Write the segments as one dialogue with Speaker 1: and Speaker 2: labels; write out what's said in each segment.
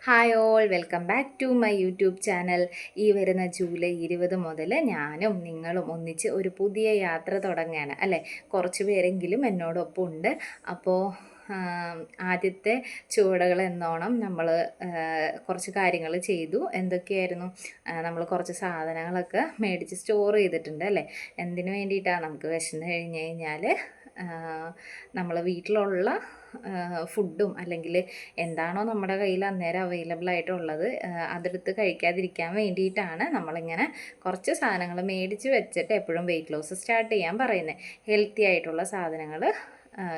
Speaker 1: Hi all, welcome back to my YouTube channel. ഈ വരുന്ന July 20 മുതൽ ഞാനും നിങ്ങളും ഒന്നിച്ച് ഒരു പുതിയ യാത്ര തുടങ്ങുകയാണ് അല്ലേ. കുറച്ച് പേരെങ്കിലും എന്നോടൊപ്പം ഉണ്ട്. അപ്പോൾ ആദ്യത്തെ ചുവടുകൾ എന്നോണം നമ്മൾ കുറച്ച് കാര്യങ്ങൾ ചെയ്തു. എന്തൊക്കെയായിരുന്നു? നമ്മൾ കുറച്ച് സാധനങ്ങളൊക്കെ മേടിച്ച് സ്റ്റോർ ചെയ്തിട്ടുണ്ട് അല്ലേ. എന്തിനു വേണ്ടിയിട്ടാണ്? നമുക്ക് വിശന്ന് കഴിഞ്ഞ് കഴിഞ്ഞാൽ നമ്മൾ വീട്ടിലുള്ള ഫുഡും അല്ലെങ്കിൽ എന്താണോ നമ്മുടെ കയ്യിൽ അന്നേരം അവൈലബിൾ ആയിട്ടുള്ളത് അതെടുത്ത് കഴിക്കാതിരിക്കാൻ വേണ്ടിയിട്ടാണ് നമ്മളിങ്ങനെ കുറച്ച് സാധനങ്ങൾ മേടിച്ച് വെച്ചിട്ട് എപ്പോഴും വെയിറ്റ് ലോസ് സ്റ്റാർട്ട് ചെയ്യാൻ പറയുന്നത്. ഹെൽത്തി ആയിട്ടുള്ള സാധനങ്ങൾ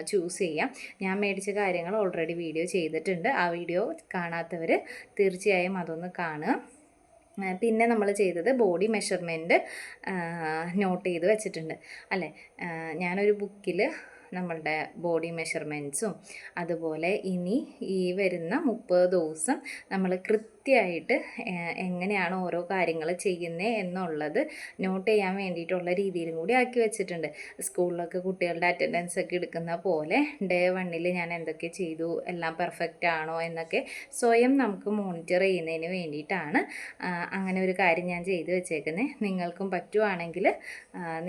Speaker 1: ചൂസ് ചെയ്യാം. ഞാൻ മേടിച്ച കാര്യങ്ങൾ ഓൾറെഡി വീഡിയോ ചെയ്തിട്ടുണ്ട്. ആ വീഡിയോ കാണാത്തവർ തീർച്ചയായും അതൊന്ന് കാണുക. പിന്നെ നമ്മൾ ചെയ്തത് ബോഡി മെഷർമെൻറ്റ് നോട്ട് ചെയ്ത് വെച്ചിട്ടുണ്ട് അല്ലേ. ഞാനൊരു ബുക്കിൽ നമ്മളുടെ ബോഡി മെഷർമെൻറ്റ്സും അതുപോലെ ഇനി ഈ വരുന്ന 30 ദിവസം നമ്മൾ കൃത്യമായിട്ട് എങ്ങനെയാണ് ഓരോ കാര്യങ്ങൾ ചെയ്യുന്നത് എന്നുള്ളത് നോട്ട് ചെയ്യാൻ വേണ്ടിയിട്ടുള്ള രീതിയിലും കൂടി ആക്കി വെച്ചിട്ടുണ്ട്. സ്കൂളിലൊക്കെ കുട്ടികളുടെ അറ്റൻഡൻസ് ഒക്കെ എടുക്കുന്ന പോലെ ഡേ 1 ഞാൻ എന്തൊക്കെ ചെയ്തു, എല്ലാം പെർഫെക്റ്റ് ആണോ എന്നൊക്കെ സ്വയം നമുക്ക് മോണിറ്റർ ചെയ്യുന്നതിന് വേണ്ടിയിട്ടാണ് അങ്ങനെ ഒരു കാര്യം ഞാൻ ചെയ്ത് വെച്ചേക്കുന്നത്. നിങ്ങൾക്കും പറ്റുവാണെങ്കിൽ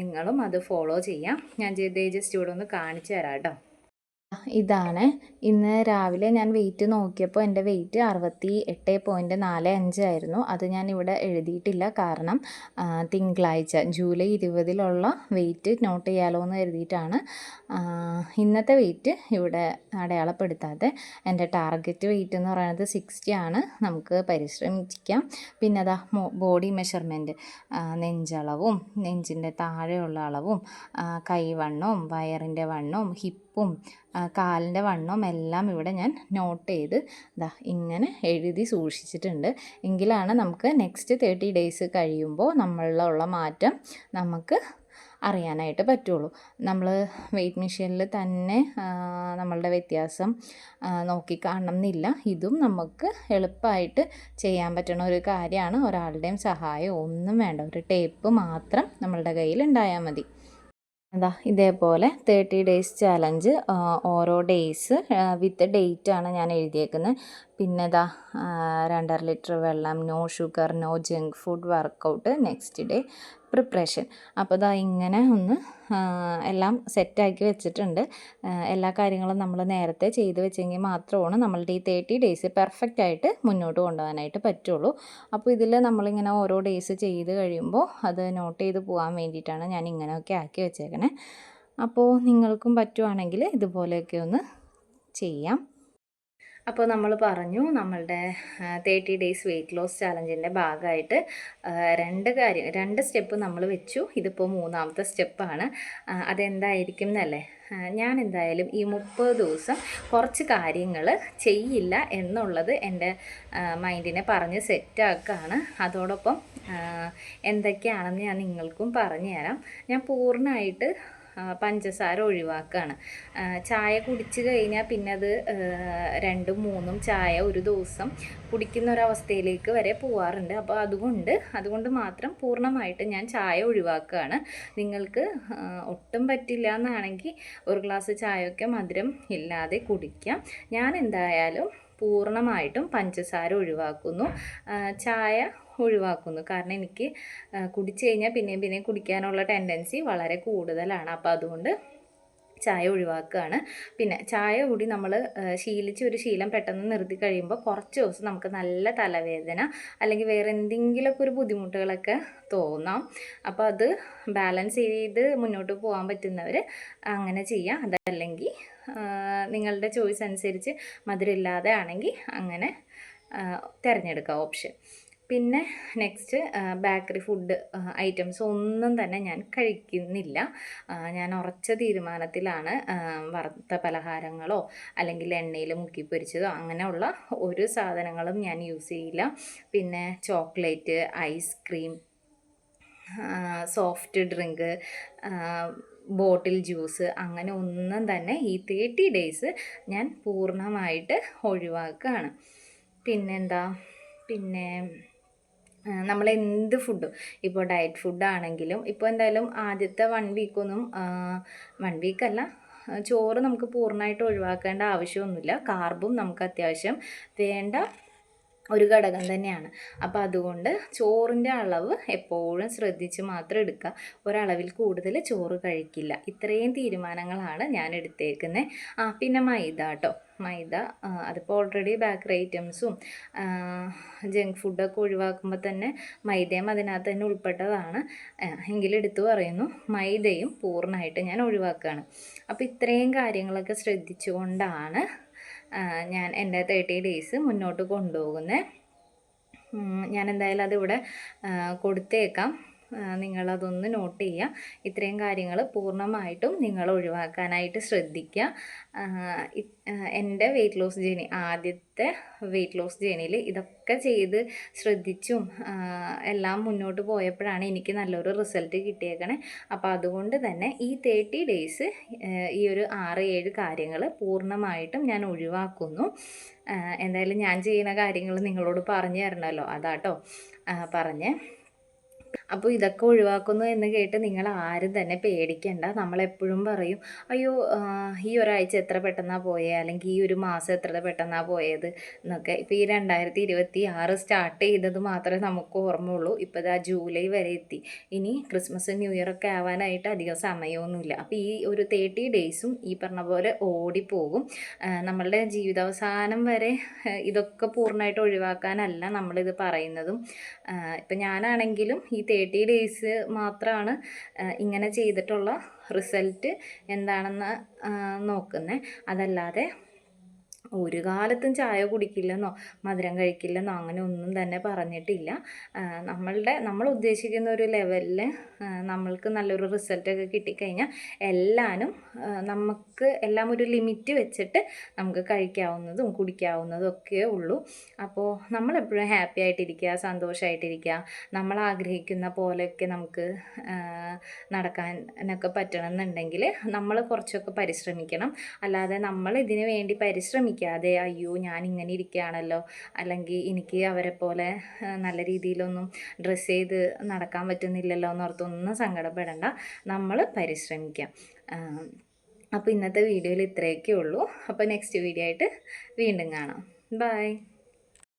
Speaker 1: നിങ്ങളും അത് ഫോളോ ചെയ്യാം. ഞാൻ ജസ്റ്റ് ഇവിടെ ഒന്ന് കാണിച്ചു തരാം കേട്ടോ. ഇതാണ് ഇന്ന് രാവിലെ ഞാൻ വെയിറ്റ് നോക്കിയപ്പോൾ എൻ്റെ വെയിറ്റ് 68.45 ആയിരുന്നു. അത് ഞാൻ ഇവിടെ എഴുതിയിട്ടില്ല, കാരണം തിങ്കളാഴ്ച ജൂലൈ 20 വെയിറ്റ് നോട്ട് ചെയ്യാലോ എന്ന് കരുതിയിട്ടാണ് ഇന്നത്തെ വെയിറ്റ് ഇവിടെ അടയാളപ്പെടുത്താതെ. എൻ്റെ ടാർഗറ്റ് വെയിറ്റ് എന്ന് പറയുന്നത് 60 ആണ്. നമുക്ക് പരിശ്രമിക്കാം. പിന്നെ അതാ ബോഡി മെഷർമെൻറ്റ്, നെഞ്ചളവും നെഞ്ചിൻ്റെ താഴെയുള്ള അളവും കൈവണ്ണവും വയറിൻ്റെ വണ്ണവും ഹിപ്പും കാലിൻ്റെ വണ്ണവും എല്ലാം ഇവിടെ ഞാൻ നോട്ട് ചെയ്ത് ഇങ്ങനെ എഴുതി സൂക്ഷിച്ചിട്ടുണ്ട്. എങ്കിലാണ് നമുക്ക് നെക്സ്റ്റ് 30 ഡേയ്സ് കഴിയുമ്പോൾ നമ്മളിലുള്ള മാറ്റം നമുക്ക് അറിയാനായിട്ട് പറ്റുള്ളൂ. നമ്മൾ വെയ്റ്റ് മെഷീനിൽ തന്നെ നമ്മളുടെ വ്യത്യാസം നോക്കിക്കാണണം എന്നില്ല. ഇതും നമുക്ക് എളുപ്പമായിട്ട് ചെയ്യാൻ പറ്റുന്ന ഒരു കാര്യമാണ്. ഒരാളുടെയും സഹായം ഒന്നും വേണ്ട, ഒരു ടേപ്പ് മാത്രം നമ്മളുടെ കയ്യിൽ ഉണ്ടായാൽ മതി. ഇതേപോലെ 30 ഡേയ്സ് ചാലഞ്ച്, ഓരോ ഡേയ്സ് വിത്ത് ഡേറ്റാണ് ഞാൻ എഴുതിയേക്കുന്നത്. പിന്നെ 2.5 ലിറ്റർ വെള്ളം, no sugar, no junk food, workout, next day preparation. അപ്പോൾ ഇങ്ങനെ ഒന്ന് എല്ലാം സെറ്റാക്കി വെച്ചിട്ടുണ്ട്. എല്ലാ കാര്യങ്ങളും നമ്മൾ നേരത്തെ ചെയ്ത് വെച്ചെങ്കിൽ മാത്രമാണ് നമ്മളുടെ ഈ 30 ഡേയ്സ് പെർഫെക്റ്റ് ആയിട്ട് മുന്നോട്ട് കൊണ്ടുപോകാനായിട്ട് പറ്റുള്ളൂ. അപ്പോൾ ഇതിൽ നമ്മളിങ്ങനെ ഓരോ ഡേയ്സ് ചെയ്ത് കഴിയുമ്പോൾ അത് നോട്ട് ചെയ്ത് പോകാൻ വേണ്ടിയിട്ടാണ് ഞാൻ ഇങ്ങനെയൊക്കെ ആക്കി വെച്ചേക്കണേ. അപ്പോൾ നിങ്ങൾക്കും പറ്റുവാണെങ്കിൽ ഇതുപോലെയൊക്കെ ഒന്ന് ചെയ്യാം. അപ്പോൾ നമ്മൾ പറഞ്ഞു നമ്മളുടെ 30 ഡേയ്സ് വെയിറ്റ് ലോസ് ചാലഞ്ചിൻ്റെ ഭാഗമായിട്ട് 2 സ്റ്റെപ്പ് നമ്മൾ വെച്ചു. ഇതിപ്പോൾ 3ാമത്തെ സ്റ്റെപ്പാണ്. അതെന്തായിരിക്കും എന്നല്ലേ. ഞാൻ എന്തായാലും ഈ 30 ദിവസം കുറച്ച് കാര്യങ്ങൾ ചെയ്യില്ല എന്നുള്ളത് എൻ്റെ മൈൻഡിനെ പറഞ്ഞ് സെറ്റാക്കുകയാണ്. അതോടൊപ്പം എന്തൊക്കെയാണെന്ന് ഞാൻ നിങ്ങൾക്കും പറഞ്ഞു തരാം. ഞാൻ പൂർണ്ണമായിട്ട് പഞ്ചസാര ഒഴിവാക്കുകയാണ്. ചായ കുടിച്ച് കഴിഞ്ഞാൽ പിന്നെ അത് 2ഉം 3ഉം ചായ ഒരു ദിവസം കുടിക്കുന്ന ഒരവസ്ഥയിലേക്ക് വരെ പോവാറുണ്ട്. അപ്പോൾ അതുകൊണ്ട് മാത്രം പൂർണ്ണമായിട്ട് ഞാൻ ചായ ഒഴിവാക്കുകയാണ്. നിങ്ങൾക്ക് ഒട്ടും പറ്റില്ല എന്നാണെങ്കിൽ ഒരു ഗ്ലാസ് ചായയൊക്കെ മധുരം ഇല്ലാതെ കുടിക്കാം. ഞാൻ എന്തായാലും പൂർണ്ണമായിട്ടും പഞ്ചസാര ഒഴിവാക്കുന്നു, ചായ ഒഴിവാക്കുന്നു. കാരണം എനിക്ക് കുടിച്ച് കഴിഞ്ഞാൽ പിന്നെയും കുടിക്കാനുള്ള ടെൻഡൻസി വളരെ കൂടുതലാണ്. അപ്പോൾ അതുകൊണ്ട് ചായ ഒഴിവാക്കുകയാണ്. പിന്നെ ചായ കൂടി നമ്മൾ ഒരു ശീലം പെട്ടെന്ന് നിർത്തി കഴിയുമ്പോൾ കുറച്ച് ദിവസം നമുക്ക് നല്ല തലവേദന അല്ലെങ്കിൽ വേറെ എന്തെങ്കിലുമൊക്കെ ഒരു ബുദ്ധിമുട്ടുകളൊക്കെ തോന്നാം. അപ്പോൾ അത് ബാലൻസ് ചെയ്ത് മുന്നോട്ട് പോകാൻ പറ്റുന്നവർ അങ്ങനെ ചെയ്യാം. അതല്ലെങ്കിൽ നിങ്ങളുടെ ചോയ്സ് അനുസരിച്ച് മധുരമില്ലാതെ ആണെങ്കിൽ അങ്ങനെ തിരഞ്ഞെടുക്കാം ഓപ്ഷൻ. പിന്നെ നെക്സ്റ്റ് ബേക്കറി ഫുഡ് ഐറ്റംസ് ഒന്നും തന്നെ ഞാൻ കഴിക്കുന്നില്ല. ഞാൻ ഉറച്ച തീരുമാനത്തിലാണ്. വറുത്ത പലഹാരങ്ങളോ അല്ലെങ്കിൽ എണ്ണയിൽ മുക്കിപ്പൊരിച്ചതോ അങ്ങനെയുള്ള ഒരു സാധനങ്ങളും ഞാൻ യൂസ് ചെയ്യില്ല. പിന്നെ ചോക്ലേറ്റ്, ഐസ്ക്രീം, സോഫ്റ്റ് ഡ്രിങ്ക്, ബോട്ടിൽ ജ്യൂസ് അങ്ങനെ ഒന്നും തന്നെ ഈ 30 ഡേയ്സ് ഞാൻ പൂർണ്ണമായിട്ട് ഒഴിവാക്കുകയാണ്. പിന്നെ നമ്മൾ എന്ത് ഫുഡും, ഇപ്പോൾ ഡയറ്റ് ഫുഡാണെങ്കിലും ഇപ്പോൾ എന്തായാലും ആദ്യത്തെ 1 വീക്കൊന്നും 1 വീക്കല്ല, ചോറ് നമുക്ക് പൂർണ്ണമായിട്ട് ഒഴിവാക്കേണ്ട ആവശ്യമൊന്നുമില്ല. കാർബും നമുക്ക് അത്യാവശ്യം വേണ്ട ഒരു ഘടകം തന്നെയാണ്. അപ്പോൾ അതുകൊണ്ട് ചോറിൻ്റെ അളവ് എപ്പോഴും ശ്രദ്ധിച്ച് മാത്രം എടുക്കുക. ഒരളവിൽ കൂടുതൽ ചോറ് കഴിക്കില്ല. ഇത്രയും തീരുമാനങ്ങളാണ് ഞാൻ എടുത്തേക്കുന്നത്. പിന്നെ മൈദ കേട്ടോ. മൈദ അതിപ്പോൾ ഓൾറെഡി ബേക്കറി ഐറ്റംസും ജങ്ക് ഫുഡൊക്കെ ഒഴിവാക്കുമ്പോൾ തന്നെ മൈദയും അതിനകത്ത് തന്നെ ഉൾപ്പെട്ടതാണ്. എങ്കിലും എടുത്തു പറയുന്നു, മൈദയും പൂർണ്ണമായിട്ട് ഞാൻ ഒഴിവാക്കുകയാണ്. അപ്പോൾ ഇത്രയും കാര്യങ്ങളൊക്കെ ശ്രദ്ധിച്ചുകൊണ്ടാണ് ഞാൻ എൻ്റെ 30 ഡേയ്സ് മുന്നോട്ട് കൊണ്ടുപോകുന്നത്. ഞാൻ എന്തായാലും അതിവിടെ കൊടുത്തേക്കാം. നിങ്ങളതൊന്ന് നോട്ട് ചെയ്യുക. ഇത്രയും കാര്യങ്ങൾ പൂർണ്ണമായിട്ടും നിങ്ങൾ ഒഴിവാക്കാനായിട്ട് ശ്രദ്ധിക്കുക. എൻ്റെ വെയ്റ്റ് ലോസ് ജേണി, ആദ്യത്തെ വെയ്റ്റ് ലോസ് ജേണിയിൽ ഇതൊക്കെ ചെയ്ത് ശ്രദ്ധിച്ചും എല്ലാം മുന്നോട്ട് പോയപ്പോഴാണ് എനിക്ക് നല്ലൊരു റിസൾട്ട് കിട്ടിയേക്കണേ. അപ്പോൾ അതുകൊണ്ട് തന്നെ ഈ 30 ഡേയ്സ് ഈ ഒരു 6-7 കാര്യങ്ങൾ പൂർണ്ണമായിട്ടും ഞാൻ ഒഴിവാക്കുന്നു. എന്തായാലും ഞാൻ ചെയ്യുന്ന കാര്യങ്ങൾ നിങ്ങളോട് പറഞ്ഞു തരണമല്ലോ, അതാട്ടോ പറഞ്ഞേ. അപ്പോൾ ഇതൊക്കെ ഒഴിവാക്കുന്നു എന്ന് കേട്ട് നിങ്ങൾ ആരും തന്നെ പേടിക്കണ്ട. നമ്മളെപ്പോഴും പറയും, അയ്യോ ഈ ഒരാഴ്ച എത്ര പെട്ടെന്നാണ് പോയത്, അല്ലെങ്കിൽ ഈ ഒരു മാസം എത്ര പെട്ടെന്നാണ് പോയത് എന്നൊക്കെ. ഇപ്പോൾ ഈ 2026 സ്റ്റാർട്ട് ചെയ്തത് മാത്രമേ നമുക്ക് ഓർമ്മയുള്ളൂ. ഇപ്പോൾ ഇതാ ജൂലൈ വരെ എത്തി. ഇനി ക്രിസ്മസ് ന്യൂ ഇയർ ഒക്കെ ആവാനായിട്ട് അധികം സമയമൊന്നുമില്ല. അപ്പോൾ ഈ ഒരു 30 ഡേയ്സും ഈ പറഞ്ഞ പോലെ ഓടിപ്പോകും. നമ്മളുടെ ജീവിതാവസാനം വരെ ഇതൊക്കെ പൂർണ്ണമായിട്ട് ഒഴിവാക്കാനല്ല നമ്മളിത് പറയുന്നതും. ഇപ്പം ഞാനാണെങ്കിലും ഈ 30 ഡേയ്സ് മാത്രമാണ് ഇങ്ങനെ ചെയ്തിട്ടുള്ള റിസൾട്ട് എന്താണെന്ന് നോക്കുന്നത്. അതല്ലാതെ ഒരു കാലത്തും ചായ കുടിക്കില്ലെന്നോ മധുരം കഴിക്കില്ലെന്നോ അങ്ങനെ ഒന്നും തന്നെ പറഞ്ഞിട്ടില്ല. നമ്മൾ ഉദ്ദേശിക്കുന്ന ഒരു ലെവലിൽ നമ്മൾക്ക് നല്ലൊരു റിസൾട്ടൊക്കെ കിട്ടിക്കഴിഞ്ഞാൽ നമുക്ക് എല്ലാം ഒരു ലിമിറ്റ് വെച്ചിട്ട് നമുക്ക് കഴിക്കാവുന്നതും കുടിക്കാവുന്നതും ഒക്കെ ഉള്ളൂ. അപ്പോൾ നമ്മളെപ്പോഴും ഹാപ്പി ആയിട്ടിരിക്കുക, സന്തോഷമായിട്ടിരിക്കുക. നമ്മൾ ആഗ്രഹിക്കുന്ന പോലെയൊക്കെ നമുക്ക് നടക്കാനൊക്കെ പറ്റണമെന്നുണ്ടെങ്കിൽ നമ്മൾ കുറച്ചൊക്കെ പരിശ്രമിക്കണം. അല്ലാതെ നമ്മൾ ഇതിനു വേണ്ടി പരിശ്രമിക്കാതെ അയ്യോ ഞാൻ ഇങ്ങനെ ഇരിക്കുകയാണല്ലോ, അല്ലെങ്കിൽ എനിക്ക് അവരെ പോലെ നല്ല രീതിയിലൊന്നും ഡ്രസ്സ് ചെയ്ത് നടക്കാൻ പറ്റുന്നില്ലല്ലോ എന്നോർത്തൊന്നും സങ്കടപ്പെടണ്ട. നമ്മൾ പരിശ്രമിക്കാം. അപ്പോൾ ഇന്നത്തെ വീഡിയോയിൽ ഇത്രയൊക്കെ ഉള്ളൂ. അപ്പോൾ നെക്സ്റ്റ് വീഡിയോ ആയിട്ട് വീണ്ടും കാണാം. ബൈ.